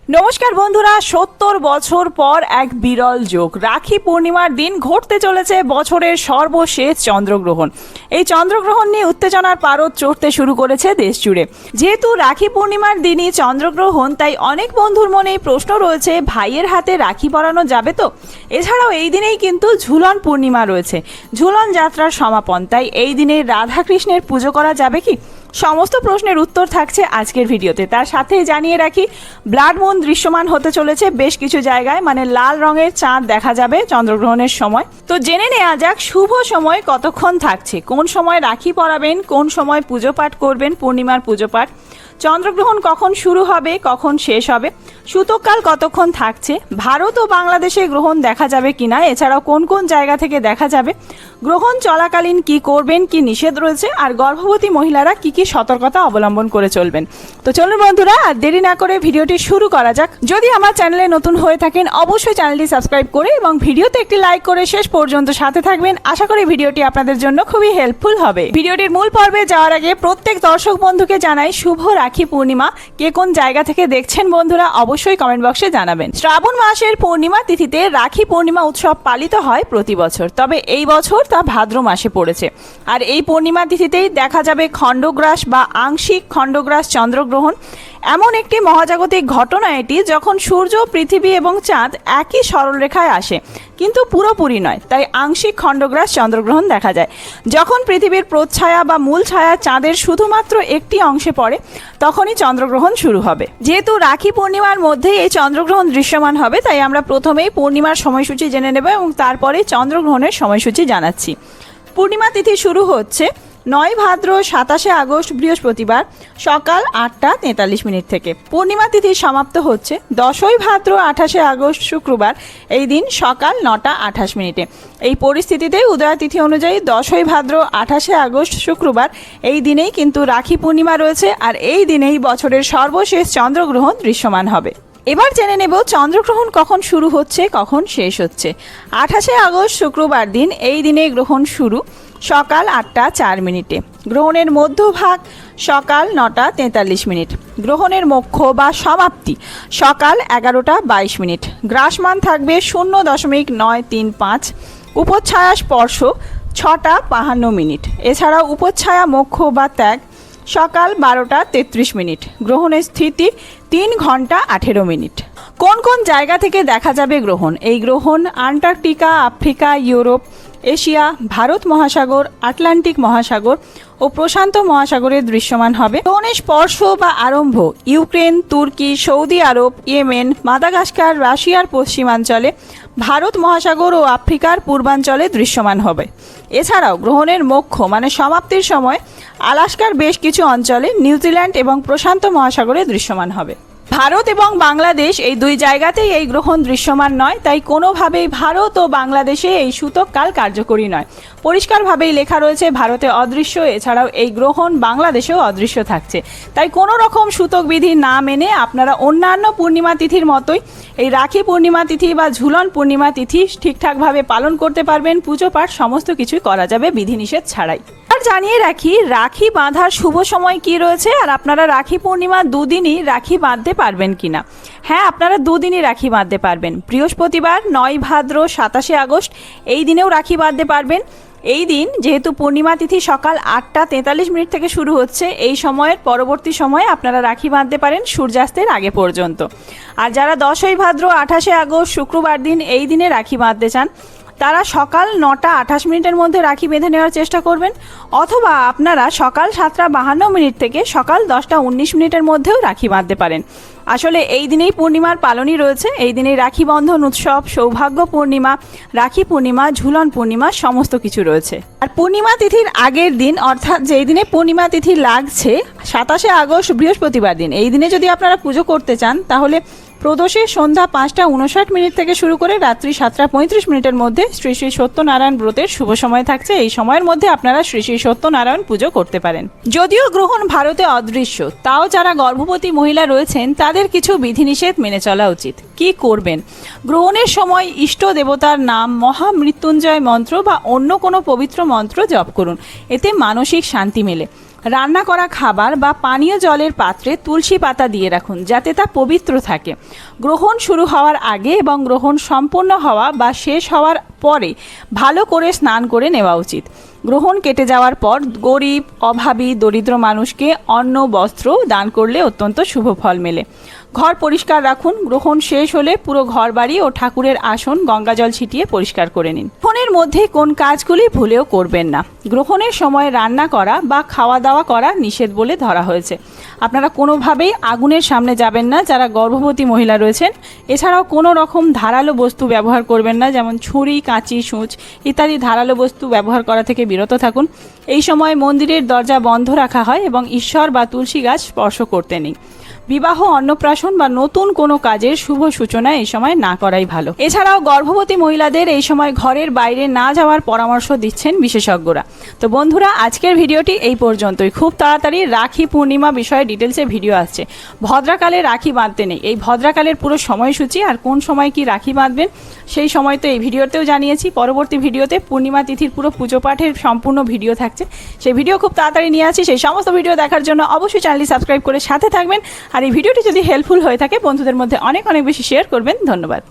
নমস্কার বন্ধুরা, ৭০ বছর পর এক বিরল যোগ রাখি পূর্ণিমার দিন ঘটতে চলেছে বছরের সর্বশেষ চন্দ্রগ্রহণ। এই চন্দ্রগ্রহণ নিয়ে উত্তেজনার পারদ চড়তে শুরু করেছে দেশ জুড়ে। যেহেতু রাখি পূর্ণিমার দিনই চন্দ্রগ্রহণ, তাই অনেক বন্ধুর মনেই প্রশ্ন রয়েছে, ভাইয়ের হাতে রাখি পরানো যাবে তো? এছাড়াও এই দিনেই কিন্তু ঝুলন পূর্ণিমা রয়েছে, ঝুলন যাত্রার সমাপন, তাই এই দিনে রাধাকৃষ্ণের পুজো করা যাবে কি? সমস্ত প্রশ্নের উত্তর থাকছে আজকের ভিডিওতে। তার সাথে জানিয়ে রাখি, ব্লাড মুন দৃশ্যমান হতে চলেছে বেশ কিছু জায়গায়, মানে লাল রঙের চাঁদ দেখা যাবে চন্দ্রগ্রহণের সময়। তো জেনে নেওয়া যাক শুভ সময় কতক্ষণ থাকছে, কোন সময় রাখি পরাবেন, কোন সময় পুজো পাঠ করবেন, পূর্ণিমার পুজো পাঠ, চন্দ্রগ্রহণ কখন শুরু হবে, কখন শেষ হবে, সূতককাল কতক্ষণ থাকছে, ভারত ও বাংলাদেশে গ্রহণ দেখা যাবে কিনা, এছাড়াও কোন কোন জায়গা থেকে দেখা যাবে, গ্রহণ চলাকালীন কি করবেন, কি নিষেধ রয়েছে, আর গর্ভবতী মহিলারা কি কি সতর্কতা অবলম্বন করে চলবেন। তো চলুন বন্ধুরা, আর দেরি না করে ভিডিওটি শুরু করা যাক। যদি আমার চ্যানেলে নতুন হয়ে থাকেন অবশ্যই চ্যানেলটি সাবস্ক্রাইব করে এবং ভিডিওতে একটি লাইক করে শেষ পর্যন্ত সাথে থাকবেন। আশা করি ভিডিওটি আপনাদের জন্য খুবই হেল্পফুল হবে। ভিডিওটির মূল পর্বে যাওয়ার আগে প্রত্যেক দর্শক বন্ধুকে জানাই শুভ রাখি পূর্ণিমা। কে কোন জায়গা থেকে দেখছেন বন্ধুরা অবশ্যই কমেন্ট বক্সে জানাবেন। শ্রাবণ মাসের পূর্ণিমা তিথিতে রাখি পূর্ণিমা উৎসব পালিত হয় প্রতি বছর, তবে এই বছর তা ভাদ্র মাসে পড়েছে। আর এই পূর্ণিমা তিথিতেই দেখা যাবে খণ্ডগ্রাস বা আংশিক খণ্ডগ্রাস চন্দ্রগ্রহণ। এমন একটি মহাজাগতিক ঘটনা এটি, যখন সূর্য, পৃথিবী এবং চাঁদ একই সরলরেখায় আসে, কিন্তু পুরোপুরি নয়, তাই আংশিক খণ্ডগ্রাস চন্দ্রগ্রহণ দেখা যায়। যখন পৃথিবীর প্রচ্ছায়া বা মূল ছায়া চাঁদের শুধুমাত্র একটি অংশে পড়ে, তখনই চন্দ্রগ্রহণ শুরু হবে। যেহেতু রাখি পূর্ণিমার মধ্যেই এই চন্দ্রগ্রহণ দৃশ্যমান হবে, তাই আমরা প্রথমেই পূর্ণিমার সময়সূচি জেনে নেব এবং তারপরে চন্দ্রগ্রহণের সময়সূচি জানাচ্ছি। পূর্ণিমা তিথি শুরু হচ্ছে ৯ ভাদ্র ২৭ আগস্ট বৃহস্পতিবার সকাল ৮টা ৪৩ মিনিট থেকে। পূর্ণিমা তিথি সমাপ্ত হচ্ছে ১০ ভাদ্র ২৮ আগস্ট শুক্রবার, এই দিন সকাল ৯টা ২৮ মিনিটে। এই পরিস্থিতিতে উদয় তিথি অনুযায়ী ১০ ভাদ্র ২৮ আগস্ট শুক্রবার এই দিনেই কিন্তু রাখি পূর্ণিমা রয়েছে, আর এই দিনেই বছরের সর্বশেষ চন্দ্রগ্রহণ দৃশ্যমান হবে। এবার জেনে নেব চন্দ্রগ্রহণ কখন শুরু হচ্ছে, কখন শেষ হচ্ছে। ২৮ আগস্ট শুক্রবার দিন এই দিনে গ্রহণ শুরু সকাল ৮টা ৪ মিনিটে। গ্রহণের মধ্যভাগ সকাল ৯টা ৪৩ মিনিট। গ্রহণের মোক্ষ বা সমাপ্তি সকাল ১১টা ২২ মিনিট। গ্রাসমান থাকবে ০.৯35। উপচ্ছায়া স্পর্শ ৬টা ৫২ মিনিট। এছাড়াও উপচ্ছায়া মোক্ষ বা ত্যাগ সকাল ১২টা ৩৩ মিনিট। গ্রহণের স্থিতি ৩ ঘন্টা ১৮ মিনিট। কোন কোন জায়গা থেকে দেখা যাবে গ্রহণ? এই গ্রহণ Antarctica, Africa, Europe, Asia, Bharat মহাসাগর, আটলান্টিক মহাসাগর ও প্রশান্ত মহাসাগরে দৃশ্যমান হবে। গ্রহণের স্পর্শ বা আরম্ভ ইউক্রেন, তুর্কি, সৌদি আরব, ইয়েমেন, মাদাগাস্কার, রাশিয়ার পশ্চিমাঞ্চলে, ভারত মহাসাগর ও আফ্রিকার পূর্বাঞ্চলে দৃশ্যমান হবে। এছাড়াও গ্রহণের মোক্ষ মানে সমাপ্তির সময় আলাস্কার বেশ কিছু অঞ্চলে, নিউজিল্যান্ড এবং প্রশান্ত মহাসাগরে দৃশ্যমান হবে। ভারত এবং বাংলাদেশ এই দুই জায়গাতেই এই গ্রহণ দৃশ্যমান নয়, তাই কোনোভাবেই ভারত ও বাংলাদেশে এই সূতককাল কার্যকরী নয়। পরিষ্কারভাবেই লেখা রয়েছে ভারতে অদৃশ্য, এছাড়াও এই গ্রহণ বাংলাদেশেও অদৃশ্য থাকছে। তাই কোনো রকম সূতক বিধি না মেনে আপনারা অন্যান্য পূর্ণিমা তিথির মতোই এই রাখি পূর্ণিমা তিথি বা ঝুলন পূর্ণিমা তিথি ঠিকঠাকভাবে পালন করতে পারবেন। পুজো পাঠ সমস্ত কিছুই করা যাবে বিধিনিষেধ ছাড়াই। আর জানিয়ে রাখি, রাখি বাঁধার শুভ সময় কি রয়েছে, আর আপনারা রাখি পূর্ণিমা দুদিনই রাখি বাঁধতে পারবেন কিনা। হ্যাঁ, আপনারা দুদিনই রাখি বাঁধতে পারবেন। বৃহস্পতিবার ৯ ভাদ্র ২৭ আগস্ট এই দিনেও রাখি বাঁধতে পারবেন। এই দিন যেহেতু পূর্ণিমা তিথি সকাল ৮টা ৪৩ মিনিট থেকে শুরু হচ্ছে, এই সময়ের পরবর্তী সময়ে আপনারা রাখি বাঁধতে পারেন সূর্যাস্তের আগে পর্যন্ত। আর যারা ১০ ভাদ্র ২৮ আগস্ট শুক্রবার দিন এই দিনে রাখি বাঁধতে চান, তারা সকাল ৯টা ২৮ মিনিটের মধ্যে রাখি বেঁধে নেওয়ার চেষ্টা করবেন, অথবা আপনারা সকাল ৭টা ৫২ মিনিট থেকে সকাল ১০টা ১৯ মিনিটের মধ্যেও রাখি বাঁধতে পারেন। আসলে এই দিনেই পূর্ণিমার পালনই রয়েছে। এই দিনেই রাখি বন্ধন উৎসব, সৌভাগ্য পূর্ণিমা, রাখি পূর্ণিমা, ঝুলন পূর্ণিমা সমস্ত কিছু রয়েছে। আর পূর্ণিমা তিথির আগের দিন, অর্থাৎ যেই দিনে পূর্ণিমা তিথি লাগছে ২৭ আগস্ট বৃহস্পতিবার দিন, এই দিনে যদি আপনারা পুজো করতে চান, তাহলে প্রদোষে সন্ধ্যা ৫টা ৫৯ মিনিট থেকে শুরু করে রাত্রি ৭টা ৩৫ মিনিটের মধ্যে শ্রী শ্রী সত্যনারায়ণ ব্রতের শুভ সময় থাকছে। এই সময়ের মধ্যে আপনারা শ্রী শ্রী সত্যনারায়ণ পুজো করতে পারেন। যদিও গ্রহণ ভারতে অদৃশ্য, তাও যারা গর্ভবতী মহিলা রয়েছেন তাদের কিছু বিধিনিষেধ মেনে চলা উচিত। কি করবেন? গ্রহণের সময় ইষ্ট দেবতার নাম, মহামৃত্যুঞ্জয় মন্ত্র বা অন্য কোনো পবিত্র মন্ত্র জপ করুন, এতে মানসিক শান্তি মেলে। রান্না করা খাবার বা পানীয় জলের পাত্রে তুলসী পাতা দিয়ে রাখুন, যাতে তা পবিত্র থাকে। গ্রহণ শুরু হওয়ার আগে এবং গ্রহণ সম্পূর্ণ হওয়া বা শেষ হওয়ার পরে ভালো করে স্নান করে নেওয়া উচিত। গ্রহণ কেটে যাওয়ার পর গরিব, অভাবী, দরিদ্র মানুষকে অন্ন, বস্ত্র দান করলে অত্যন্ত শুভ ফল মেলে। ঘর পরিষ্কার রাখুন। গ্রহণ শেষ হলে পুরো ঘর বাড়ি ও ঠাকুরের আসন গঙ্গাজল ছিটিয়ে পরিষ্কার করে নিন। গ্রহণের মধ্যে কোন কাজগুলি ভুলেও করবেন না। গ্রহণের সময় রান্না করা বা খাওয়া দাওয়া করা নিষেধ বলে ধরা হয়েছে। আপনারা কোনোভাবেই আগুনের সামনে যাবেন না যারা গর্ভবতী মহিলা রয়েছেন। এছাড়াও কোনো রকম ধারালো বস্তু ব্যবহার করবেন না, যেমন ছুরি, কাঁচি, সূচ ইত্যাদি ধারালো বস্তু ব্যবহার করা থেকে বিরত থাকুন। এই সময় মন্দিরের দরজা বন্ধ রাখা হয় এবং ঈশ্বর বা তুলসী গাছ স্পর্শ করতে নেই। বিবাহ, অন্নপ্রাশন বা নতুন কোনো কাজের শুভ সূচনা এই সময় না করাই ভালো। এছাড়াও গর্ভবতী মহিলাদের এই সময় ঘরের বাইরে না যাওয়ার পরামর্শ দিচ্ছেন বিশেষজ্ঞরা। তো বন্ধুরা, আজকের ভিডিওটি এই পর্যন্তই। খুব তাড়াতাড়ি রাখি পূর্ণিমা বিষয়ে ডিটেলসে ভিডিও আসছে। ভদ্রাকালে রাখি বাঁধতে নেই, এই ভদ্রাকালের পুরো সময়সূচি আর কোন সময় কি রাখি বাঁধবেন সেই সময় তো এই ভিডিওতেও জানিয়েছি। পরবর্তী ভিডিওতে পূর্ণিমা তিথির পুরো পুজো পাঠের সম্পূর্ণ ভিডিও থাকছে, সেই ভিডিও খুব তাড়াতাড়ি নিয়ে আসছি। সেই সমস্ত ভিডিও দেখার জন্য অবশ্যই চ্যানেলটি সাবস্ক্রাইব করে সাথে থাকবেন। আর এই ভিডিওটি যদি হেল্পফুল হয়ে থাকে বন্ধুদের মধ্যে অনেক অনেক বেশি শেয়ার করবেন। ধন্যবাদ।